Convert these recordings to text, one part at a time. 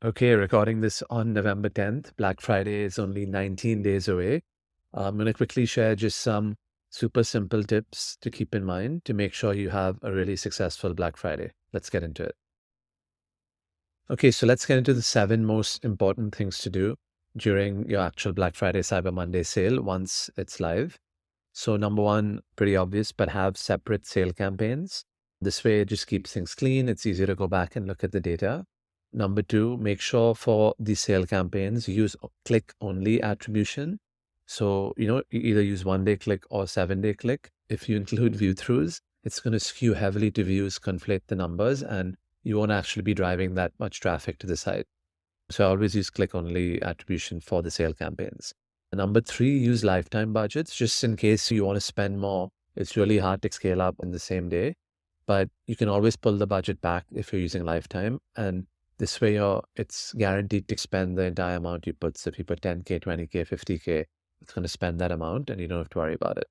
Okay, recording this on November 10th. Black Friday is only 19 days away. I'm going to quickly share just some super simple tips to keep in mind to make sure you have a really successful Black Friday. Let's get into it. Okay, so let's get into the 7 most important things to do during your actual Black Friday Cyber Monday sale once it's live. So number one, pretty obvious, but have separate sale campaigns. This way it just keeps things clean. It's easier to go back and look at the data. Number two, make sure for the sale campaigns, use click only attribution. So, you either use 1-day click or 7-day click. If you include view throughs, it's going to skew heavily to views, conflate the numbers, and you won't actually be driving that much traffic to the site. So I always use click only attribution for the sale campaigns. Number three, use lifetime budgets just in case you want to spend more. It's really hard to scale up in the same day, but you can always pull the budget back if you're using lifetime. And this way, it's guaranteed to spend the entire amount you put. So if you put 10K, 20K, 50K, it's going to spend that amount and you don't have to worry about it.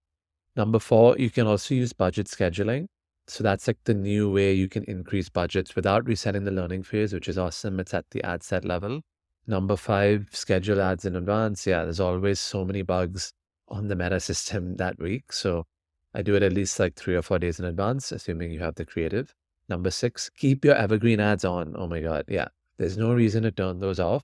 Number four, you can also use budget scheduling. So that's like the new way you can increase budgets without resetting the learning phase, which is awesome. It's at the ad set level. Number five, schedule ads in advance. Yeah, there's always so many bugs on the Meta system that week. So I do it at least like 3 or 4 days in advance, assuming you have the creative. Number six, keep your evergreen ads on. Oh my God. Yeah. There's no reason to turn those off.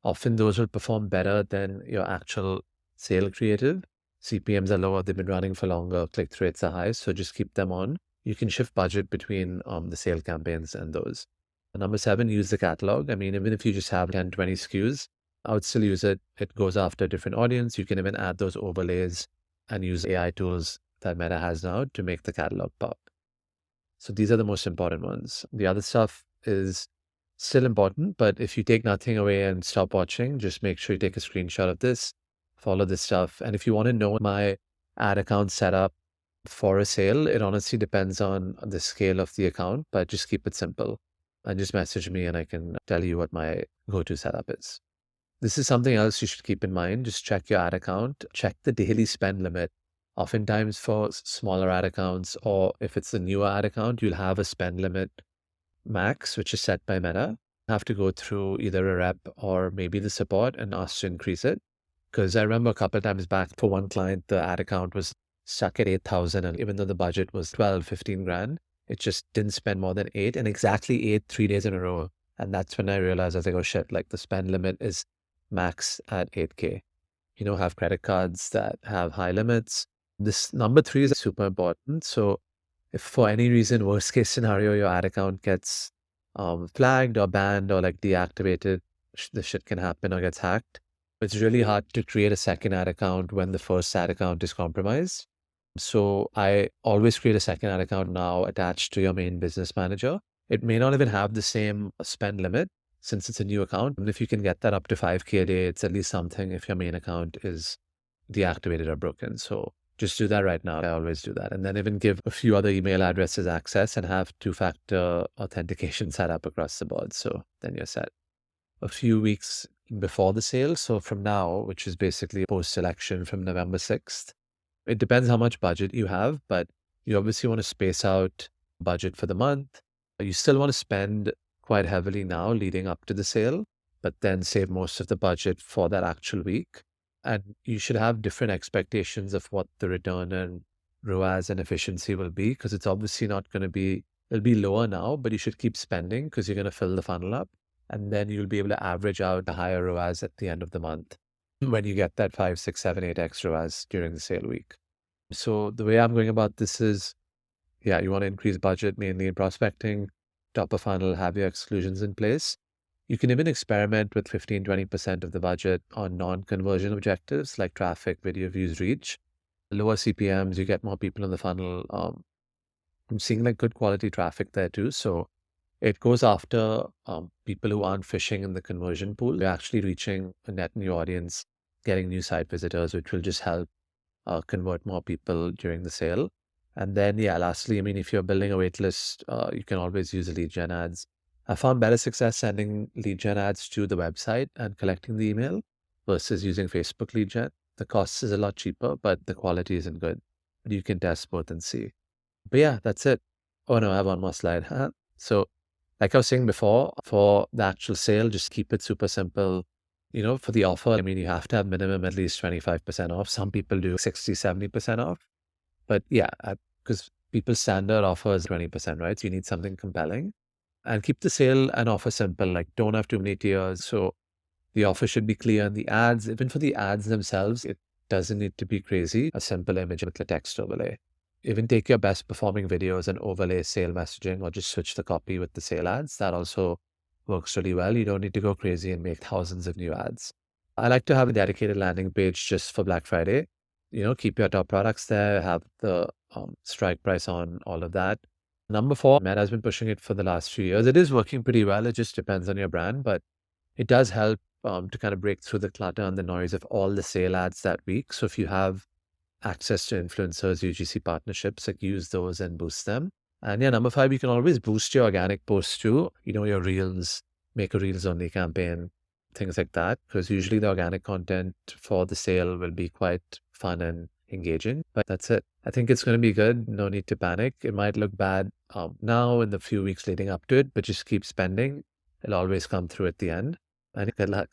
Often those will perform better than your actual sale creative. CPMs are lower. They've been running for longer. Click-through rates are high. So just keep them on. You can shift budget between the sale campaigns and those. Number seven, use the catalog. I mean, even if you just have 10, 20 SKUs, I would still use it. It goes after a different audience. You can even add those overlays and use AI tools that Meta has now to make the catalog pop. So these are the most important ones. The other stuff is still important, but if you take nothing away and stop watching, just make sure you take a screenshot of this, follow this stuff. And if you want to know my ad account setup for a sale, it honestly depends on the scale of the account, but just keep it simple. And just message me and I can tell you what my go-to setup is. This is something else you should keep in mind. Just check your ad account, check the daily spend limit. Oftentimes for smaller ad accounts, or if it's a newer ad account, you'll have a spend limit max, which is set by Meta. Have to go through either a rep or maybe the support and ask to increase it. Because I remember a couple of times back for one client, the ad account was stuck at 8,000. And even though the budget was 12, 15 grand, it just didn't spend more than 8 and exactly 8, 3 days in a row. And that's when I realized, I was like, oh shit, like the spend limit is max at 8K. Have credit cards that have high limits. This number three is super important. So if for any reason, worst case scenario, your ad account gets flagged or banned or like deactivated, this shit can happen or gets hacked. It's really hard to create a second ad account when the first ad account is compromised. So I always create a second ad account now attached to your main business manager. It may not even have the same spend limit since it's a new account. And if you can get that up to 5K a day, it's at least something if your main account is deactivated or broken. So just do that right now. I always do that. And then even give a few other email addresses access and have 2-factor authentication set up across the board. So then you're set. A few weeks before the sale, so from now, which is basically post-election from November 6th, it depends how much budget you have, but you obviously want to space out budget for the month. You still want to spend quite heavily now leading up to the sale, but then save most of the budget for that actual week. And you should have different expectations of what the return and ROAS and efficiency will be, because it's obviously not going to be, it'll be lower now, but you should keep spending because you're going to fill the funnel up. And then you'll be able to average out a higher ROAS at the end of the month when you get that 5, 6, 7, 8x ROAS during the sale week. So the way I'm going about this is, yeah, you want to increase budget mainly in prospecting, top of funnel, have your exclusions in place. You can even experiment with 15, 20% of the budget on non-conversion objectives like traffic, video views, reach. Lower CPMs, you get more people in the funnel. I'm seeing like good quality traffic there too. So it goes after people who aren't fishing in the conversion pool. They're actually reaching a net new audience, getting new site visitors, which will just help convert more people during the sale. And then, yeah, lastly, I mean, if you're building a wait list, you can always use lead gen ads. I found better success sending lead gen ads to the website and collecting the email versus using Facebook lead gen. The cost is a lot cheaper, but the quality isn't good. But you can test both and see. But yeah, that's it. Oh no, I have one more slide. So Like I was saying before, for the actual sale, just keep it super simple. For the offer, I mean, you have to have minimum at least 25% off. Some people do 60, 70% off. But yeah, because people's standard offer is 20%, right? So you need something compelling. And keep the sale and offer simple. Like, don't have too many tiers. So the offer should be clear in the ads. Even for the ads themselves, it doesn't need to be crazy. A simple image with the text overlay. Even take your best performing videos and overlay sale messaging, or just switch the copy with the sale ads. That also works really well. You don't need to go crazy and make thousands of new ads. I like to have a dedicated landing page just for Black Friday. Keep your top products there, have the strike price on, all of that. Number four, Meta has been pushing it for the last few years. It is working pretty well. It just depends on your brand, but it does help to kind of break through the clutter and the noise of all the sale ads that week. So if you have access to influencers, UGC partnerships, like use those and boost them. And yeah, number five, you can always boost your organic posts too. Your reels, make a reels only campaign, things like that. Because usually the organic content for the sale will be quite fun and engaging. But that's it. I think it's going to be good. No need to panic. It might look bad now in the few weeks leading up to it, but just keep spending. It'll always come through at the end. And good luck.